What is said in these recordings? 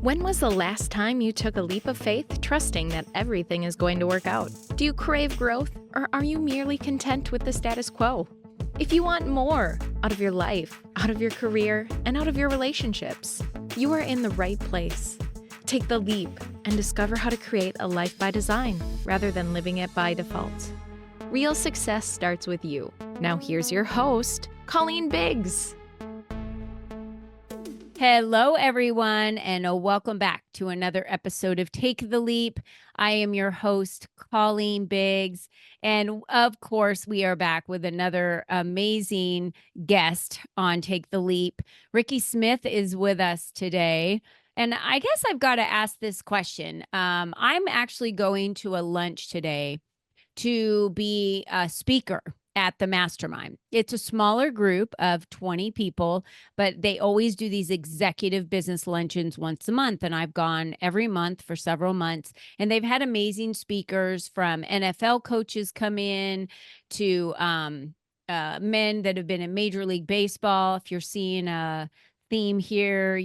When was the last time you took a leap of faith, trusting that everything is going to work out? Do you crave growth, or are you merely content with the status quo? If you want more out of your life, out of your career, and out of your relationships, you are in the right place. Take the leap and discover how to create a life by design rather than living it by default. Real success starts with you. Now here's your host, Colleen Biggs. Hello, everyone, and welcome back to another episode of Take the Leap. I am your host, Colleen Biggs, and of course, we are back with another amazing guest on Take the Leap. Rikki Smith is with us today, and I guess I've got to ask this question. I'm actually going to a lunch today to be a speaker at the mastermind. It's a smaller group of 20 people, but they always do these executive business luncheons once a month. And I've gone every month for several months, and they've had amazing speakers from NFL coaches come in to men that have been in Major League Baseball. If you're seeing a theme here,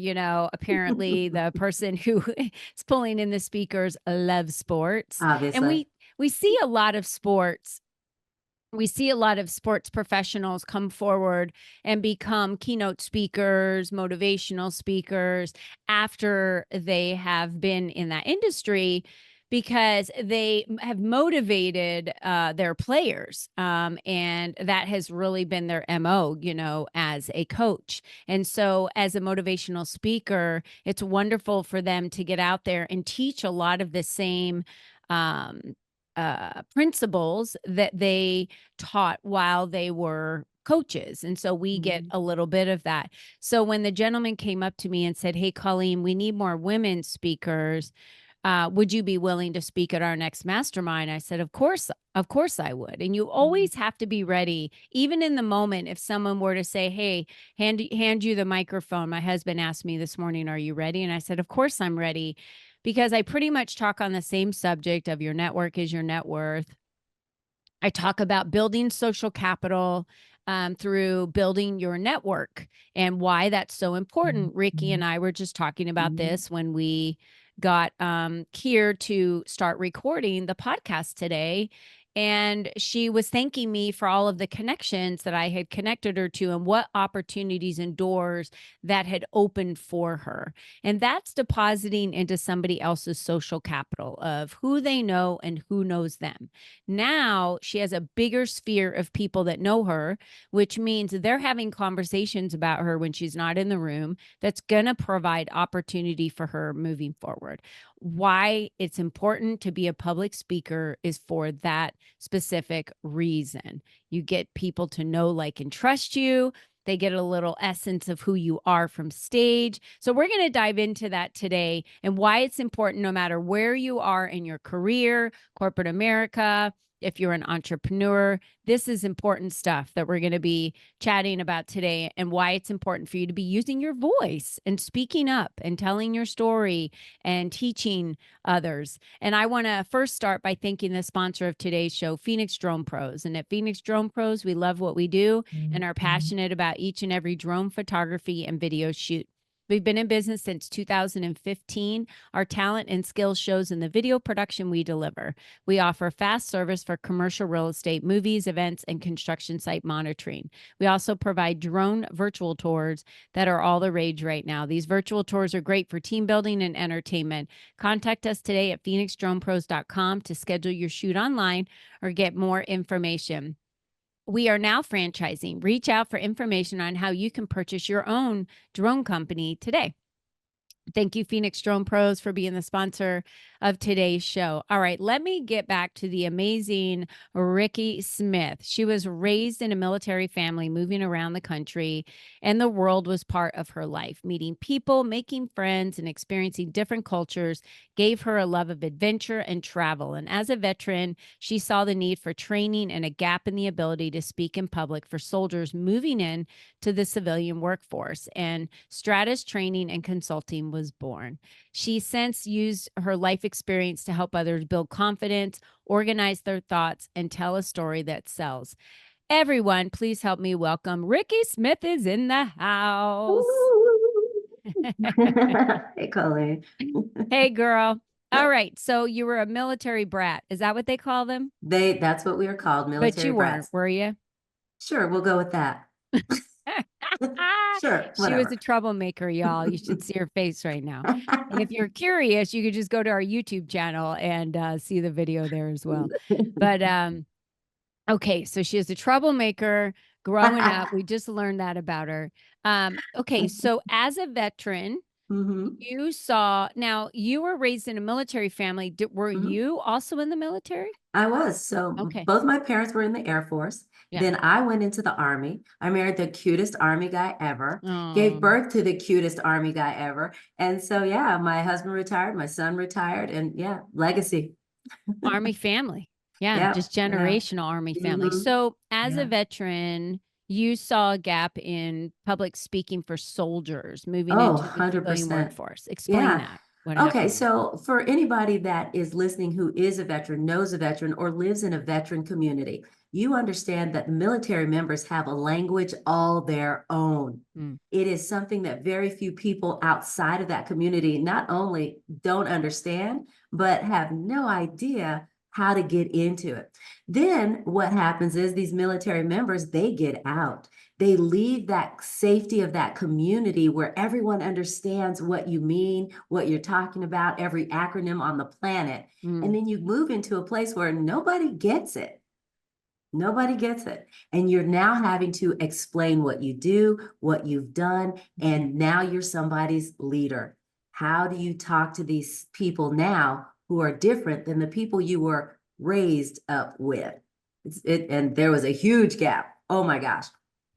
apparently the person who is pulling in the speakers loves sports. Obviously. And we see a lot of sports. We see a lot of sports professionals come forward and become keynote speakers, motivational speakers after they have been in that industry because they have motivated their players. And that has really been their MO, as a coach. And so as a motivational speaker, it's wonderful for them to get out there and teach a lot of the same principles that they taught while they were coaches. And so we get a little bit of that. So when the gentleman came up to me and said, "Hey, Colleen, we need more women speakers. Would you be willing to speak at our next mastermind?" I said, of course I would. And you always have to be ready, even in the moment. If someone were to say, "Hey, hand you the microphone." My husband asked me this morning, "Are you ready?" And I said, of course I'm ready, because I pretty much talk on the same subject of your network is your net worth. I talk about building social capital through building your network and why that's so important. Rikki and I were just talking about this when we got here to start recording the podcast today. And she was thanking me for all of the connections that I had connected her to and what opportunities and doors that had opened for her. And that's depositing into somebody else's social capital of who they know and who knows them. Now she has a bigger sphere of people that know her, which means they're having conversations about her when she's not in the room. That's going to provide opportunity for her moving forward. Why it's important to be a public speaker is for that specific reason. You get people to know, like, and trust you. They get a little essence of who you are from stage. So we're going to dive into that today and why it's important no matter where you are in your career, corporate America. If you're an entrepreneur, this is important stuff that we're going to be chatting about today, and why it's important for you to be using your voice and speaking up and telling your story and teaching others. And I want to first start by thanking the sponsor of today's show, Phoenix Drone Pros. And at Phoenix Drone Pros, we love what we do and are passionate about each and every drone photography and video shoot. We've been in business since 2015. Our talent and skills shows in the video production we deliver. We offer fast service for commercial real estate, movies, events, and construction site monitoring. We also provide drone virtual tours that are all the rage right now. These virtual tours are great for team building and entertainment. Contact us today at phoenixdronepros.com to schedule your shoot online or get more information. We are now franchising. Reach out for information on how you can purchase your own drone company today. Thank you, Phoenix Drone Pros, for being the sponsor of today's show. All right, let me get back to the amazing Rikki Smith. She was raised in a military family, moving around the country, and the world was part of her life. Meeting people, making friends, and experiencing different cultures gave her a love of adventure and travel. And as a veteran, she saw the need for training and a gap in the ability to speak in public for soldiers moving in to the civilian workforce. And Stratus Training and Consulting was born. She since used her life experience to help others build confidence, organize their thoughts, and tell a story that sells. Everyone, please help me welcome Rikki Smith is in the house. Hey, Colleen. Hey, girl. All right. So you were a military brat. Is that what they call them? That's what we are called, But military you weren't, brats. were you? Sure, we'll go with that. Sure, She was a whatever. troublemaker, y'all. You should see her face right now. And if you're curious, you could just go to our YouTube channel and see the video there as well. But okay, so she is a troublemaker growing up. We just learned that about her. Okay, so as a veteran, Hmm. you saw, now you were raised in a military family. Were Hmm. you also in the military? I was. So Okay. both my parents were in the Air Force. Yeah. Then I went into the Army. I married the cutest Army guy ever, gave Um, birth to the cutest Army guy ever. And so, yeah, my husband retired, my son retired, and yeah, legacy. Army family. Yeah, Yeah, just yeah. generational Army family. Hmm. So, as a Yeah. veteran, you saw a gap in public speaking for soldiers moving Oh, into the civilian 100%. workforce. Explain Yeah. that. What Okay, happened? so for anybody that is listening who is a veteran, knows a veteran, or lives in a veteran community, you understand that the military members have a language all their own. Mm, It is something that very few people outside of that community not only don't understand, but have no idea how to get into it. Then what happens is these military members, they get out. They leave that safety of that community where everyone understands what you mean, what you're talking about, every acronym on the planet. And mm, then you move into a place where nobody gets it. Nobody gets it. And you're now having to explain what you do, what you've done, mhm. and now you're somebody's leader. How do you talk to these people now who are different than the people you were raised up with? And there was a huge gap. Oh my gosh.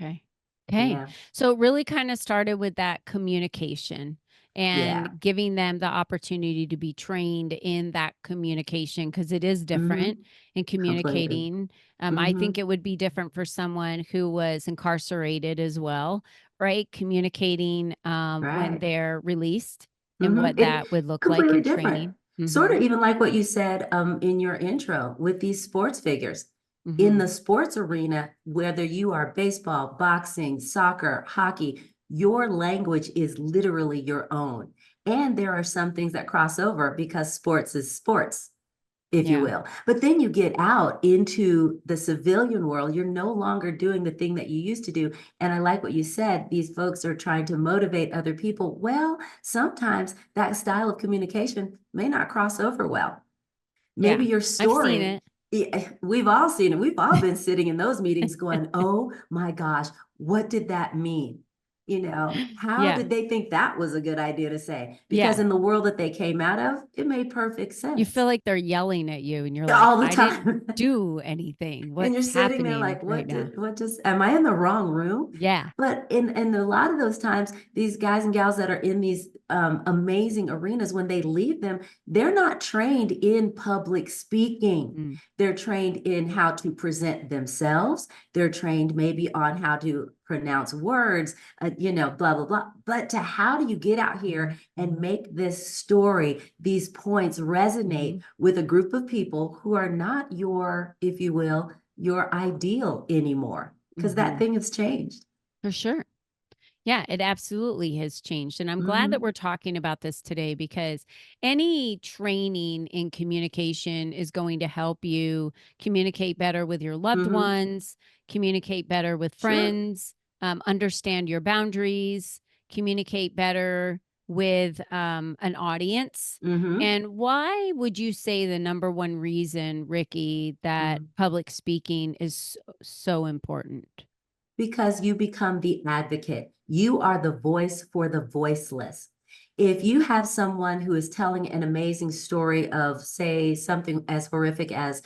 Okay. Okay. Yeah. So it really kind of started with that communication Yeah. and giving them the opportunity to be trained in that communication because it is Hmm. different in Completely. communicating. I Hmm. think it would be different for someone who was incarcerated as well, right? Communicating when Right. they're released and what It that would look like completely in different. training. Sort Mm-hmm. of even like what you said in your intro with these sports figures. In Mm-hmm. the sports arena, whether you are baseball, boxing, soccer, hockey, your language is literally your own. And there are some things that cross over because sports is sports, if you Yeah. will. But then you get out into the civilian world, you're no longer doing the thing that you used to do. And I like what you said, these folks are trying to motivate other people. Well, sometimes that style of communication may not cross over well. Yeah. Maybe your I've seen story, it. yeah, we've all seen it. We've all been sitting in those meetings going, oh my gosh, what did that mean? How Yeah. did they think that was a good idea to say? Because Yeah. in the world that they came out of, it made perfect You sense feel like they're yelling at you and you're like, all the I didn't time. do anything. And you're What's sitting there happening like, right now? am I in the wrong room? Yeah. But in a lot of those times, these guys and gals that are in these amazing arenas, when they leave them, they're not trained in public speaking. Mm, They're trained in how to present themselves. They're trained maybe on how to pronounce words, blah, blah, blah. But to how do you get out here and make this story, these points resonate mhm, with a group of people who are not your, if you will, your ideal anymore? Because that mhm. thing has changed. For sure. Yeah, it absolutely has changed. And I'm glad that Hmm. we're talking about this today because any training in communication is going to help you communicate better with your loved Hmm. ones, communicate better with Sure. friends, understand your boundaries, communicate better with an audience. Hmm. And why would you say the number one reason, Rikki, that Hmm. public speaking is so important? Because you become the advocate. You are the voice for the voiceless. If you have someone who is telling an amazing story of, say, something as horrific as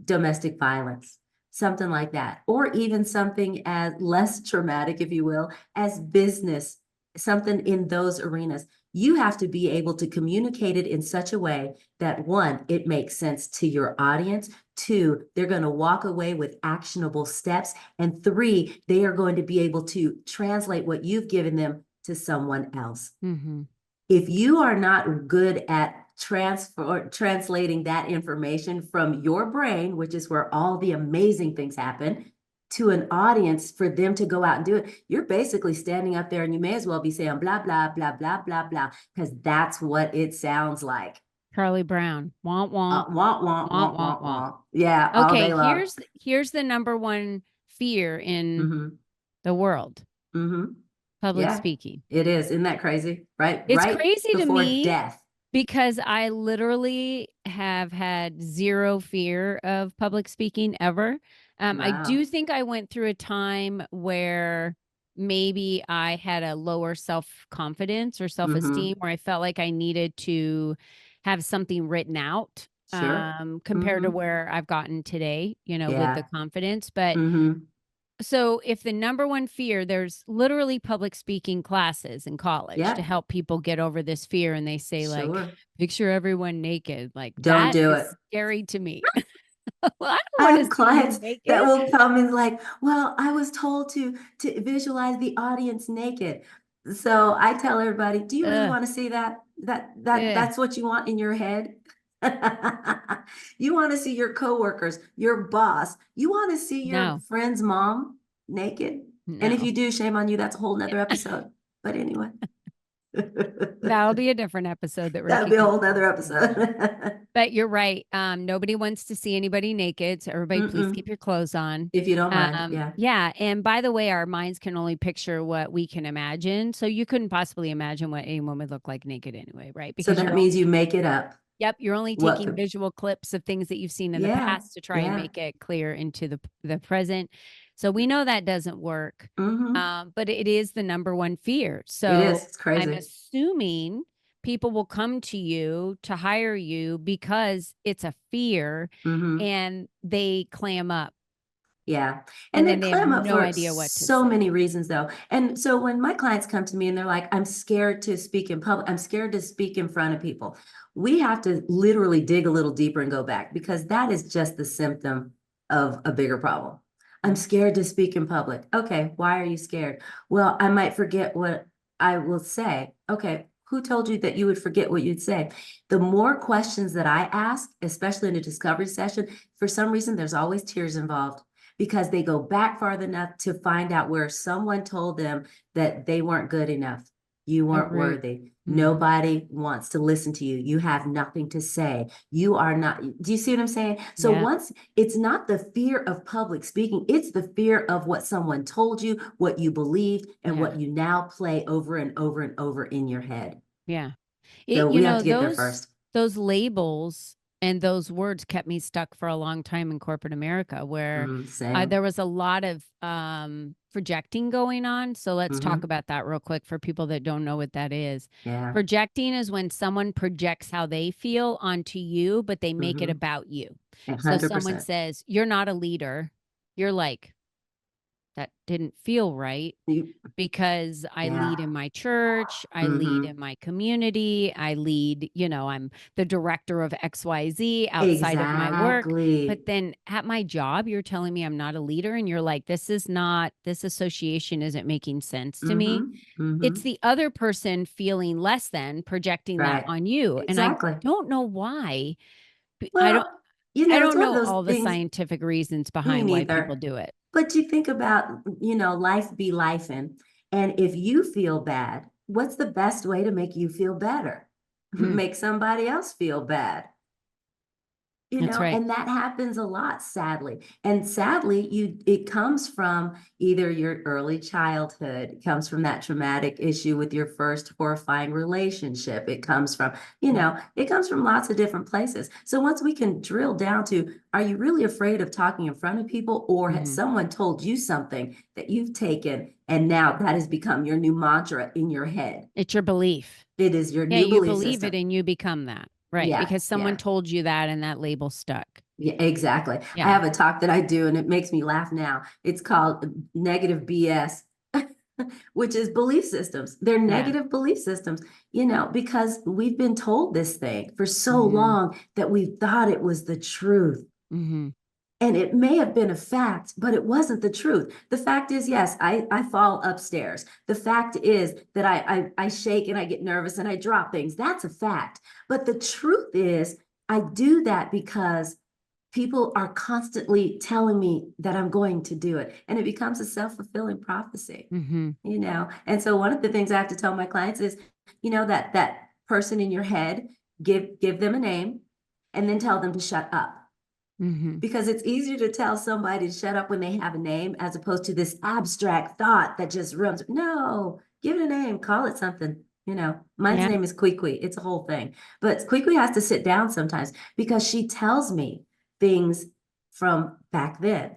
domestic violence, something like that, or even something as less traumatic, if you will, as business, something in those arenas, you have to be able to communicate it in such a way that one, it makes sense to your audience. Two, they're going to walk away with actionable steps. And three, they are going to be able to translate what you've given them to someone else. Mm-hmm. If you are not good at translating that information from your brain, which is where all the amazing things happen, to an audience for them to go out and do it, you're basically standing up there and you may as well be saying blah, blah, blah, blah, blah, blah, because that's what it sounds like. Charlie Brown. Womp womp. Womp, womp, Womp womp, womp womp, womp. womp. Yeah, all Okay, day long. here's the number one fear in the world. Public Yeah, speaking. it is. Isn't that crazy? Right? It's Right crazy to before me death. because I literally have had zero fear of public speaking ever. I do think I went through a time where maybe I had a lower self-confidence or self-esteem where I felt like I needed to have something written out Sure. compared to where I've gotten today, you know, with the Yeah. confidence. But so if the number one fear, there's literally public speaking classes in college Yeah. to help people get over this fear. And they say like, Sure. picture everyone naked. Like Don't that do is it. scary to me. Well, I I don't want have to see you clients naked. that will come and like, well, I was told to visualize the audience naked. So I tell everybody, do you really want to see that? That's what you want in your head? You want to see your coworkers, your boss, you want to see your No. friend's mom naked? And if No. you do, shame on you. That's a whole nother episode. But anyway. That'll be a different episode that Rikki That'll be a can whole nother talk about. episode. But you're right. Nobody wants to see anybody naked. So everybody, please keep your clothes on. If you don't mind. Yeah. Yeah. And by the way, our minds can only picture what we can imagine. So you couldn't possibly imagine what anyone would look like naked anyway, right? So Because that means you make it up. Yep, you're only What taking the- visual clips of things that you've seen in the Yeah, past to try and yeah. make it clear into the present. So we know that doesn't work. But it is the number one fear. It So is. It's crazy. I'm assuming people will come to you to hire you because it's a fear and they clam up. Yeah. And And then they they have clam up no for idea what to so say. many reasons though. And so when my clients come to me and they're like, I'm scared to speak in public, I'm scared to speak in front of people. We have to literally dig a little deeper and go back because that is just the symptom of a bigger problem. I'm scared to speak in public. Okay, why are you scared? Well, I might forget what I will say. Okay, who told you that you would forget what you'd say? The more questions that I ask, especially in a discovery session, for some reason, there's always tears involved because they go back far enough to find out where someone told them that they weren't good enough. You weren't worthy. Nobody wants to listen to you. You have nothing to say. You are not. Do you see what I'm saying? So once it's not the fear of public speaking, it's the fear of what someone told you, what you believed, and what you now play over and over and over in your head. Yeah. So we have to get there first. Those labels and those words kept me stuck for a long time in corporate America where there was a lot of projecting going on. So let's talk about that real quick for people that don't know what that is. Yeah. Projecting is when someone projects how they feel onto you, but they make it about you. 100%. So someone says, you're not a leader. You're like, that didn't feel right because I lead in my church. I lead in my community. I lead, you know, I'm the director of XYZ outside of my work. But then at my job, you're telling me I'm not a leader. And you're like, this association isn't making sense to me. It's the other person feeling less than projecting that on you. Exactly. And I don't know why. Well, I don't know all the scientific reasons behind why people do it. But you think about, life be lifing. And if you feel bad, what's the best way to make you feel better? Make somebody else feel bad. That's right. And that happens a lot, sadly. And sadly, it comes from either your early childhood, it comes from that traumatic issue with your first horrifying relationship. It comes from, it comes from lots of different places. So once we can drill down to, are you really afraid of talking in front of people, or has someone told you something that you've taken and now that has become your new mantra in your head? It's your belief. It is your new you belief believe system. it and you become that. Right. Yeah, because someone told you that and that label stuck. Yeah, exactly. Yeah. I have a talk that I do and it makes me laugh now. It's called negative BS, which is belief systems. They're negative belief systems, because we've been told this thing for so long that we thought it was the truth. And it may have been a fact, but it wasn't the truth. The fact is, yes, I fall upstairs. The fact is that I shake and I get nervous and I drop things. That's a fact. But the truth is, I do that because people are constantly telling me that I'm going to do it. And it becomes a self-fulfilling prophecy, you know? And so one of the things I have to tell my clients is, you know, that person in your head, give them a name and then tell them to shut up. Because it's easier to tell somebody to shut up when they have a name as opposed to this abstract thought that just runs. No, give it a name, call it something. You know, mine's name is Kwee. It's a whole thing. But Kwee has to sit down sometimes because she tells me things from back then.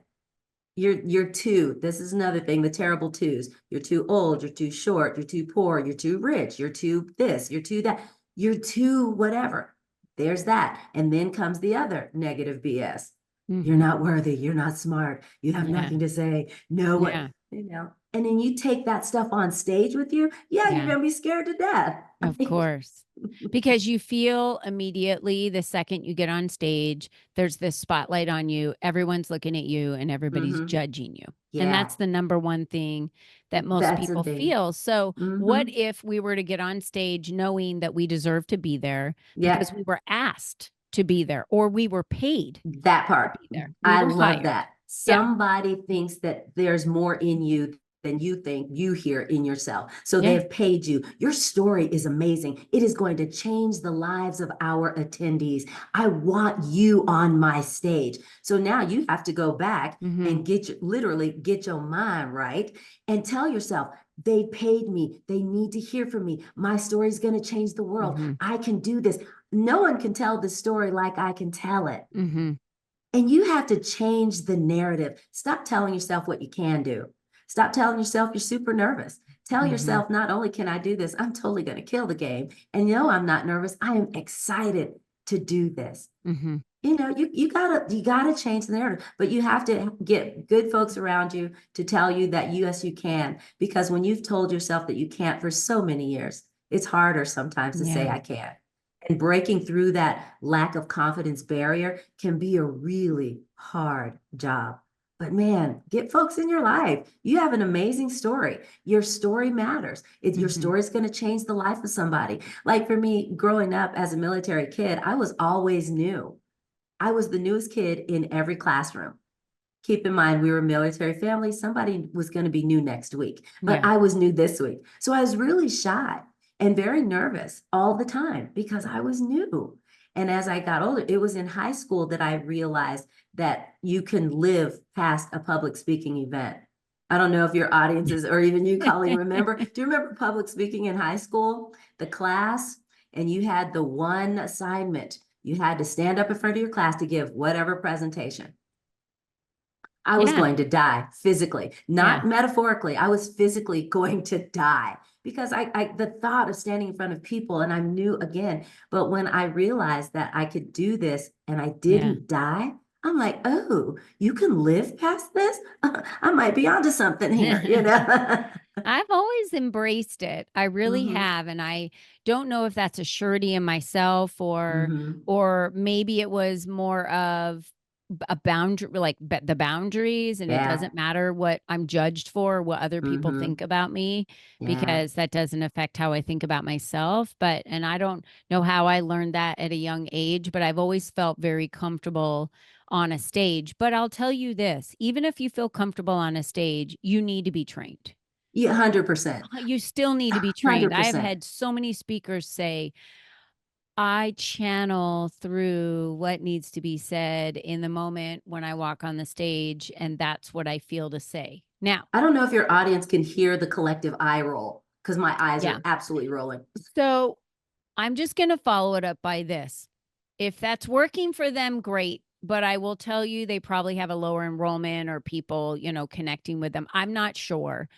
You're too, this is another thing, the terrible twos. You're too old, you're too short, you're too poor, you're too rich, you're too this, you're too that, you're too whatever. There's that. And then comes the other negative BS. You're not worthy. You're not smart. You have nothing to say. No one, you know, and then you take that stuff on stage with you. You're going to be scared to death. Of course, because you feel immediately the second you get on stage, there's this spotlight on you. Everyone's looking at you and everybody's judging you. And that's the number one thing that most people feel. So what if we were to get on stage knowing that we deserve to be there because we were asked to be there or we were paid? That part. To be there. I love that. Somebody thinks that there's more in you than you think you hear in yourself. So they've paid you. Your story is amazing. It is going to change the lives of our attendees. I want you on my stage. So now you have to go back and literally get your mind right and tell yourself, they paid me. They need to hear from me. My story is going to change the world. I can do this. No one can tell the story like I can tell it. And you have to change the narrative. Stop telling yourself what you can do. Stop telling yourself you're super nervous. Tell yourself, not only can I do this, I'm totally going to kill the game. And no, I'm not nervous. I am excited to do this. You know, you gotta change the narrative, but you have to get good folks around you to tell you that yes, you can. Because when you've told yourself that you can't for so many years, it's harder sometimes to say I can. And breaking through that lack of confidence barrier can be a really hard job. But man, get folks in your life. You have an amazing story. Your story matters. Your story is going to change the life of somebody. Like for me, growing up as a military kid, I was always new. I was the newest kid in every classroom. Keep in mind, we were a military family. Somebody was going to be new next week, but I was new this week. So I was really shy and very nervous all the time because I was new. And as I got older, it was in high school that I realized that you can live past a public speaking event. I don't know if your audiences or even you, Colleen, remember. Do you remember public speaking in high school? The class, and you had the one assignment. You had to stand up in front of your class to give whatever presentation. I was going to die physically, not metaphorically. I was physically going to die because the thought of standing in front of people, and I'm new again. But when I realized that I could do this and I didn't die, I'm like, oh, you can live past this? I might be onto something here, you know? I've always embraced it. I really have. And I don't know if that's a surety in myself or maybe it was more of a boundary, like the boundaries, and it doesn't matter what I'm judged for, what other people think about me, because that doesn't affect how I think about myself. And I don't know how I learned that at a young age, but I've always felt very comfortable on a stage. But I'll tell you this, even if you feel comfortable on a stage, you need to be trained. Yeah, 100%. You still need to be trained. 100%. I've had so many speakers say, I channel through what needs to be said in the moment when I walk on the stage, and that's what I feel to say. Now, I don't know if your audience can hear the collective eye roll because my eyes are absolutely rolling. So I'm just going to follow it up by this. If that's working for them, great. But I will tell you, they probably have a lower enrollment or people, you know, connecting with them. I'm not sure.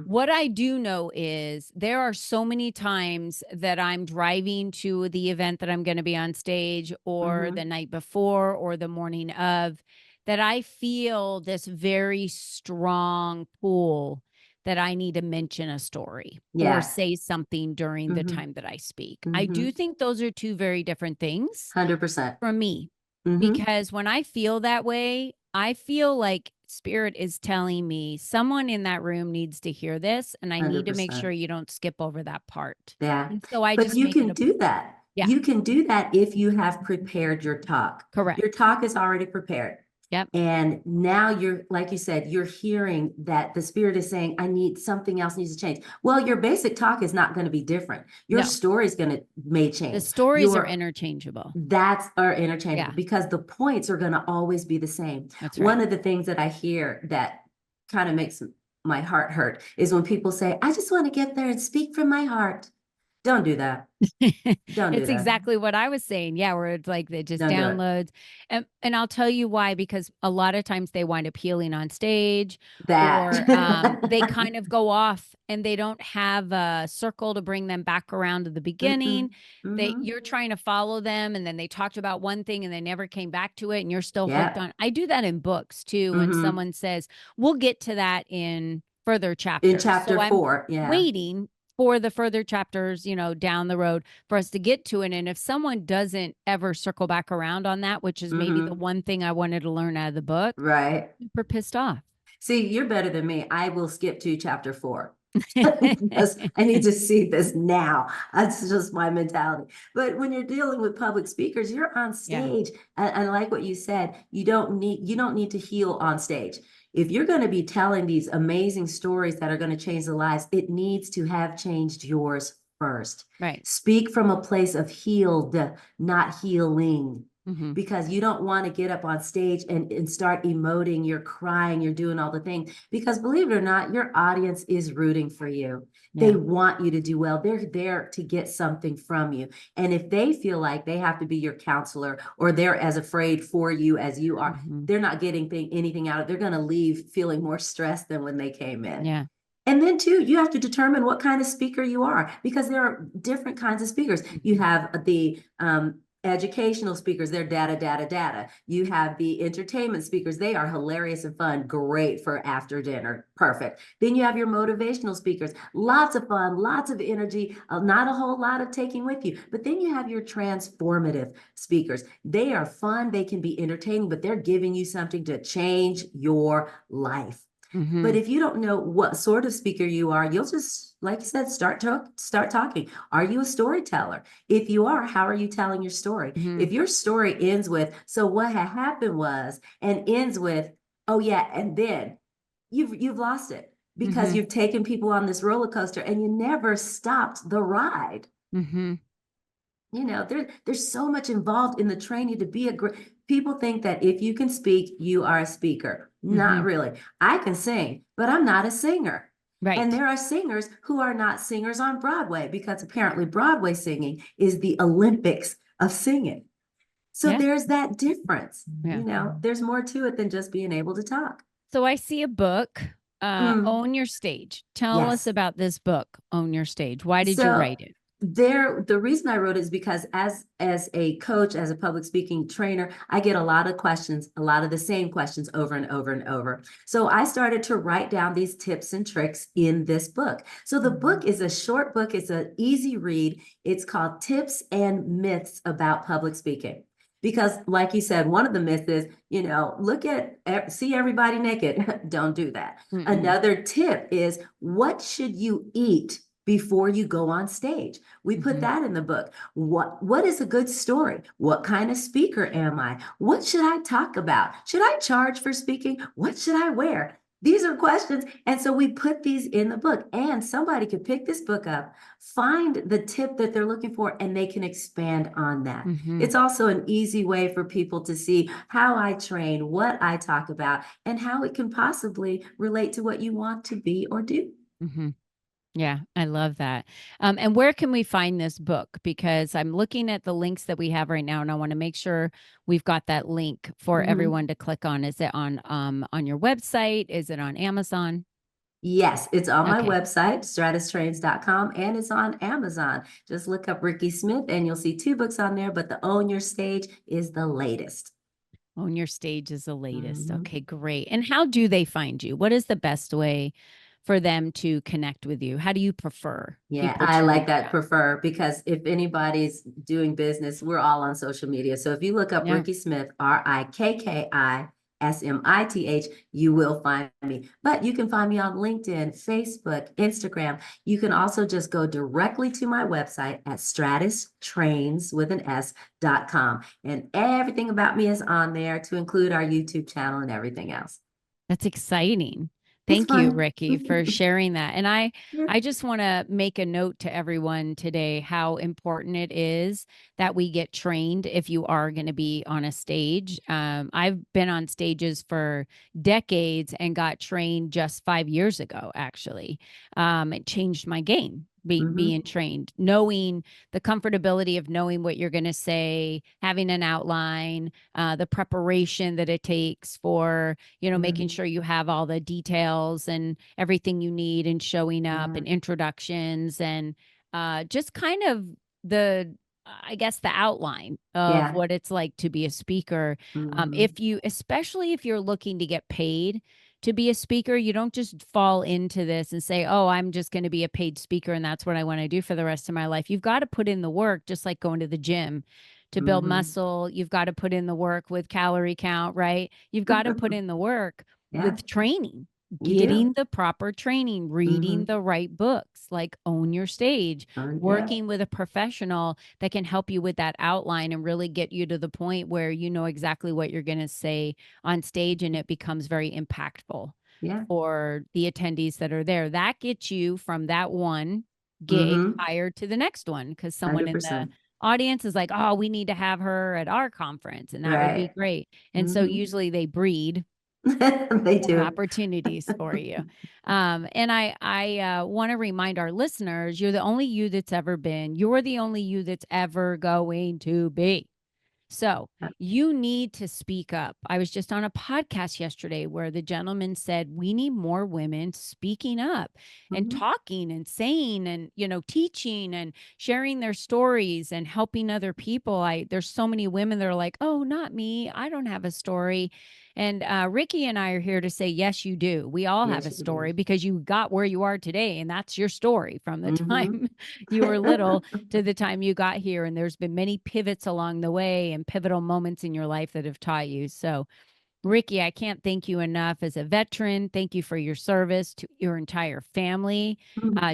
What I do know is there are so many times that I'm driving to the event that I'm going to be on stage or the night before or the morning of that I feel this very strong pull that I need to mention a story or say something during the time that I speak. I do think those are two very different things. 100%. For me. Because when I feel that way, I feel like spirit is telling me someone in that room needs to hear this, and I need to make 100%. sure you don't skip over that part. Yeah. And so I But just you make can it do that. Yeah. You can do that if you have prepared your talk. Correct. Your talk is already prepared. Yep. And now you're, like you said, you're hearing that the spirit is saying, I need something else needs to change. Well, your basic talk is not going to be different. Your No. story is may The change. stories are interchangeable. That's are interchangeable Yeah. because the points are going to always be the same. That's One right. of the things that I hear that kind of makes my heart hurt is when people say, I just want to get there and speak from my heart. Don't do that. Don't do It's that. exactly what I was saying. Yeah, where it's like it just Don't do it. downloads. And I'll tell you why, because a lot of times they wind up healing on stage, or That. they kind of go off and they don't have a circle to bring them back around to the beginning. You're trying to follow them, and then they talked about one thing and they never came back to it, and you're still hooked on. I do that in books too. When someone says, we'll get to that in further chapters. In chapter 4, waiting for the further chapters, down the road for us to get to it. And if someone doesn't ever circle back around on that, which is maybe the one thing I wanted to learn out of the book, right? Super pissed off. See, you're better than me. I will skip to chapter 4 because I need to see this now. That's just my mentality. But when you're dealing with public speakers, you're on stage. And like what you said, you don't need to heal on stage. If you're going to be telling these amazing stories that are going to change the lives, it needs to have changed yours first. Right. Speak from a place of healed, not healing. Mhm. Because you don't want to get up on stage and start emoting, you're crying, you're doing all the things. Because believe it or not, your audience is rooting for you. Yeah. They want you to do well. They're there to get something from you. And if they feel like they have to be your counselor or they're as afraid for you as you are, they're not getting anything out of it. They're going to leave feeling more stressed than when they came in. Yeah. And then too, you have to determine what kind of speaker you are, because there are different kinds of speakers. You have the educational speakers, they're data. You have the entertainment speakers, they are hilarious and fun, great for after dinner, perfect. Then you have your motivational speakers, lots of fun, lots of energy, not a whole lot of taking with you. But then you have your transformative speakers. They are fun, they can be entertaining, but they're giving you something to change your life. But if you don't know what sort of speaker you are, you'll just, like you said, start talking. Are you a storyteller? If you are, how are you telling your story? If your story ends with, so what had happened was, and ends with, oh yeah, and then you've lost it, because you've taken people on this roller coaster and you never stopped the ride. There's so much involved in the training to be a great. People think that if you can speak, you are a speaker. Not really. I can sing, but I'm not a singer. Right. And there are singers who are not singers on Broadway, because apparently Broadway singing is the Olympics of singing. So there's that difference. There's more to it than just being able to talk. So I see a book, Own Your Stage. Tell us about this book, Own Your Stage. Why did you write it? The reason I wrote it is because as a coach, as a public speaking trainer, I get a lot of questions, a lot of the same questions over and over and over. So I started to write down these tips and tricks in this book. So the book is a short book. It's an easy read. It's called Tips and Myths About Public Speaking. Because like you said, one of the myths is, see everybody naked. Don't do that. Another tip is, what should you eat before you go on stage? We put that in the book. What is a good story? What kind of speaker am I? What should I talk about? Should I charge for speaking? What should I wear? These are questions. And so we put these in the book, and somebody could pick this book up, find the tip that they're looking for, and they can expand on that. It's also an easy way for people to see how I train, what I talk about, and how it can possibly relate to what you want to be or do. Yeah, I love that. And where can we find this book? Because I'm looking at the links that we have right now, and I want to make sure we've got that link for everyone to click on. Is it on your website? Is it on Amazon? Yes, it's on my website, stratustrains.com, and it's on Amazon. Just look up Rikki Smith and you'll see 2 books on there, but the Own Your Stage is the latest. Own Your Stage is the latest. Okay, great. And how do they find you? What is the best way for them to connect with you? How do you prefer? Yeah, I like that prefer, because if anybody's doing business, we're all on social media. So if you look up Rikki Smith, Rikki Smith, you will find me. But you can find me on LinkedIn, Facebook, Instagram. You can also just go directly to my website at stratustrains.com. And everything about me is on there, to include our YouTube channel and everything else. That's exciting. It's Thank you, fun. Rikki, for sharing that. And I just want to make a note to everyone today how important it is that we get trained if you are going to be on a stage. I've been on stages for decades and got trained just 5 years ago, actually. It changed my game. Being trained, knowing the comfortability of knowing what you're going to say, having an outline, the preparation that it takes for, making sure you have all the details and everything you need, and showing up and introductions, and just kind of I guess the outline of what it's like to be a speaker. Especially if you're looking to get paid to be a speaker, you don't just fall into this and say, oh, I'm just going to be a paid speaker and that's what I want to do for the rest of my life. You've got to put in the work, just like going to the gym to build muscle. You've got to put in the work with calorie count, right? You've got to put in the work with training, getting the proper training, reading the right books, like Own Your Stage, working with a professional that can help you with that outline and really get you to the point where you know exactly what you're going to say on stage, and it becomes very impactful for the attendees that are there. That gets you from that one gig hired to the next one, because someone 100%. in the audience is like, oh, we need to have her at our conference, and that would be great. And so usually they breed they do opportunities for you. And I want to remind our listeners, you're the only you that's ever been. You're the only you that's ever going to be. So you need to speak up. I was just on a podcast yesterday where the gentleman said, we need more women speaking up and talking and saying and, teaching and sharing their stories and helping other people. There's so many women that are like, oh, not me. I don't have a story. And Rikki and I are here to say, yes, you do. We all have a story, because you got where you are today. And that's your story from the time you were little to the time you got here. And there's been many pivots along the way and pivotal moments in your life that have taught you. So, Rikki, I can't thank you enough as a veteran. Thank you for your service to your entire family,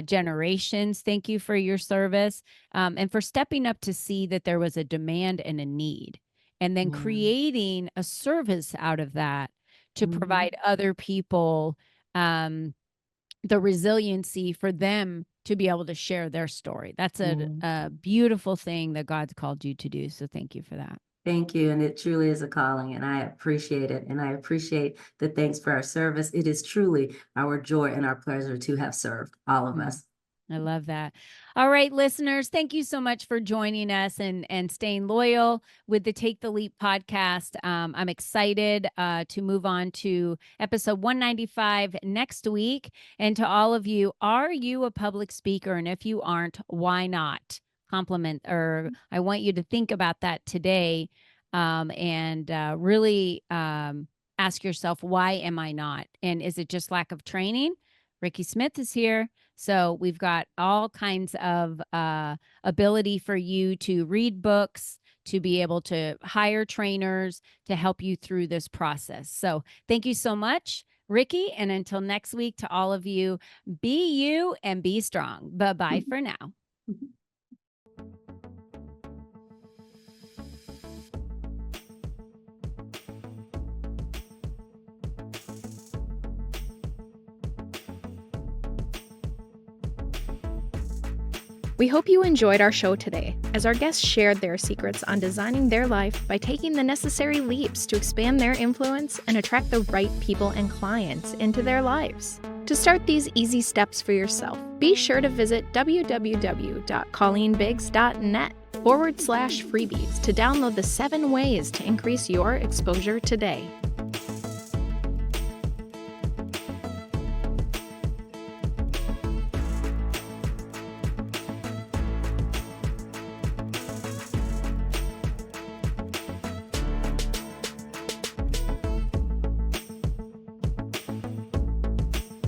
generations. Thank you for your service, and for stepping up to see that there was a demand and a need, and then creating a service out of that to provide other people the resiliency for them to be able to share their story. That's a beautiful thing that God's called you to do. So thank you for that. Thank you. And it truly is a calling, and I appreciate it. And I appreciate the thanks for our service. It is truly our joy and our pleasure to have served all of us. I love that. All right, listeners, thank you so much for joining us and staying loyal with the Take the Leap podcast. I'm excited to move on to episode 195 next week. And to all of you, are you a public speaker? And if you aren't, why not? I want you to think about that today, and really ask yourself, why am I not? And is it just lack of training? Rikki Smith is here. So we've got all kinds of ability for you to read books, to be able to hire trainers to help you through this process. So thank you so much, Rikki. And until next week, to all of you, be you and be strong. Bye-bye for now. We hope you enjoyed our show today, as our guests shared their secrets on designing their life by taking the necessary leaps to expand their influence and attract the right people and clients into their lives. To start these easy steps for yourself, be sure to visit www.colleenbiggs.net/freebies to download the 7 ways to increase your exposure today.